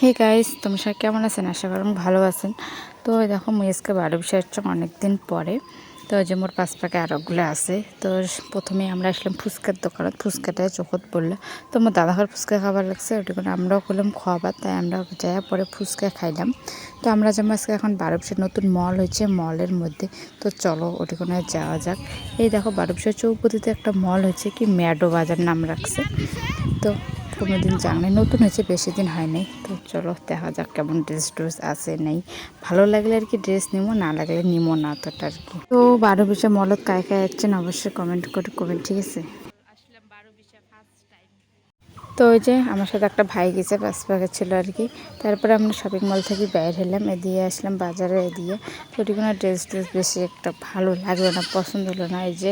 Hey guys, তোমরা সবাই কেমন আছেন? আশা করি ভালো আছেন। তো দেখো মুই আজকে বাড়ি বসে আসছি অনেকদিন পরে। তো যে মোর পাঁচ পাকে আরোগুলো আছে। তো প্রথমে আমরা আসলাম ফুচকার দোকানে, ফুচকাটায় চোখত পড়লো। তো আমার দাদাঘর ফুচকা খাবার লাগছে, ওটি করে আমরাও করলাম খাবার, তাই আমরা যাই পরে ফুচকা খাইলাম। তো আমরা যেমন আজকে এখন বারোবসার নতুন মল হয়েছে, মলের মধ্যে তো চলো ওটি কোনো যাওয়া যাক। এই দেখো বারোবসার চৌপতিতে একটা মল হয়েছে, কি ম্যাডো বাজার নাম রাখছে। তো কোনোদিন জানি নতুন হয়েছে, বেশি দিন হয়নি। তো চলো দেখা যাক কেমন ড্রেস ট্রেস আছে নেই, ভালো লাগলে আর কি ড্রেস নিবো, না লাগলে নিবো না তোটা আর কি। তো বারোবিশা মলত কায় কায় যাচ্ছেন অবশ্যই কমেন্ট করে কমেন্ট, ঠিক আছে। তো ওই যে আমার সাথে একটা ভাই গেছে, পাঁচপাকে ছিল আর কি। তারপরে আমরা শপিং মল থেকে বাইর হলাম, এদিকে আসলাম বাজারে এদিকে। তো ওটি কোনো ড্রেস বেশি একটা ভালো লাগলো না, পছন্দ হলো না। এই যে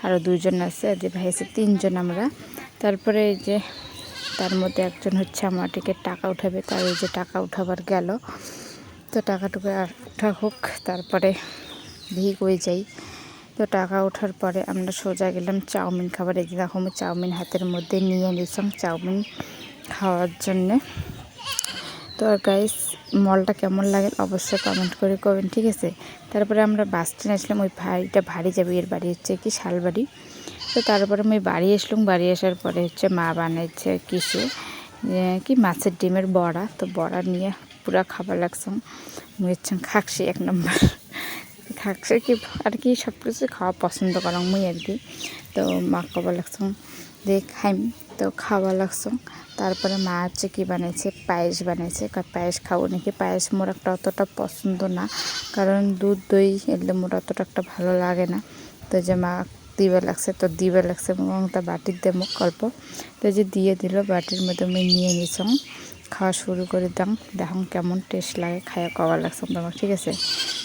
আরও দুইজন আছে, এদিকে ভাই আছে, তিনজন আমরা। তারপরে এই যে তার মধ্যে একজন হচ্ছে আমার টিকিট টাকা উঠাবে, তার এই যে টাকা উঠাবার গেল। তো টাকাটুকু উঠা হোক, তারপরে ভিক হয়ে যাই। তো টাকা ওঠার পরে আমরা সোজা গেলাম চাউমিন খাবার। এই যে দেখো আমি চাউমিন হাতের মধ্যে নিয়ে নিয়েছিলাম চাউমিন খাওয়ার জন্যে। তো আর গাইস, মলটা কেমন লাগে অবশ্যই কমেন্ট করে করবেন, ঠিক আছে। তারপরে আমরা বাস স্ট্যান্ড আসলাম, ওই ভাইটা ভারী যাবে, এর বাড়ি হচ্ছে কি শালবাড়ি। তো তারপরে আমি বাড়ি আসলাম, বাড়ি আসার পরে হচ্ছে মা বানাইছে কিসে কি মাছের ডিমের বড়া। তো বড়া নিয়ে পুরা খাবার লাগছাম, মুই হচ্ছে খাকছি এক নম্বর। খাকছে কি আর কি সব কিছু খাওয়া পছন্দ করাম মুই আর কি। তো মা খাবার লাগছাম দিয়ে খাইম, তো খাওয়া লাগছাম। তারপরে মা হচ্ছে কী বানাইছে, পায়েস বানাইছে। পায়েস খাবো নাকি, পায়েস মোর একটা অতটা পছন্দ না, কারণ দুধ দই এলে মোর অতটা একটা ভালো লাগে না। তো যে মা দিবে লাগছে, তো দিবে লাগছে এবং তা বাটির দিয়ে মুখ গল্প। তো যে দিয়ে দিল বাটির মধ্যে আমি নিয়ে নিছাম, খাওয়া শুরু করে দাম। দেখো কেমন টেস্ট লাগে, খাওয়া খাওয়া লাগছে তোমার, ঠিক আছে।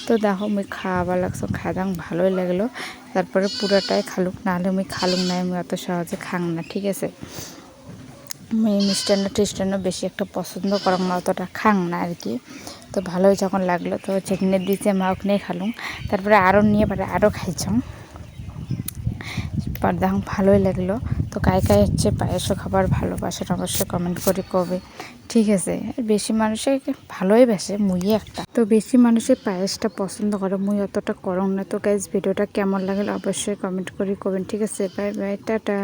তো দেখো মুই খাওয়া লাগছো, খাওয়া দাম ভালোই লাগলো। তারপরে পুরাটাই খালুক, নাহলে আমি খালুক না, আমি অত সহজে খাং না, ঠিক আছে। আমি মিষ্টান্ন টিষ্টান্ন বেশি একটা পছন্দ করম না, অতটা খাং না আর কি। তো ভালোই যখন লাগলো, তো যেখানে দিতে মা ওখানে খালুম। তারপরে আরও নিয়ে পারে আরও খাইছাম, পর দেখুন ভালোই লাগলো। তো কায় কায় হচ্ছে পায়েসও খাবার ভালোবাসেন অবশ্যই কমেন্ট করে কবে, ঠিক আছে। বেশি মানুষে ভালোই বাসে, মুই একটা তো বেশি মানুষের পায়েসটা পছন্দ করে, মুই অতটা করম না। তো গাইজ ভিডিওটা কেমন লাগলো অবশ্যই কমেন্ট করে কবেন, ঠিক আছে। Bye bye, tata.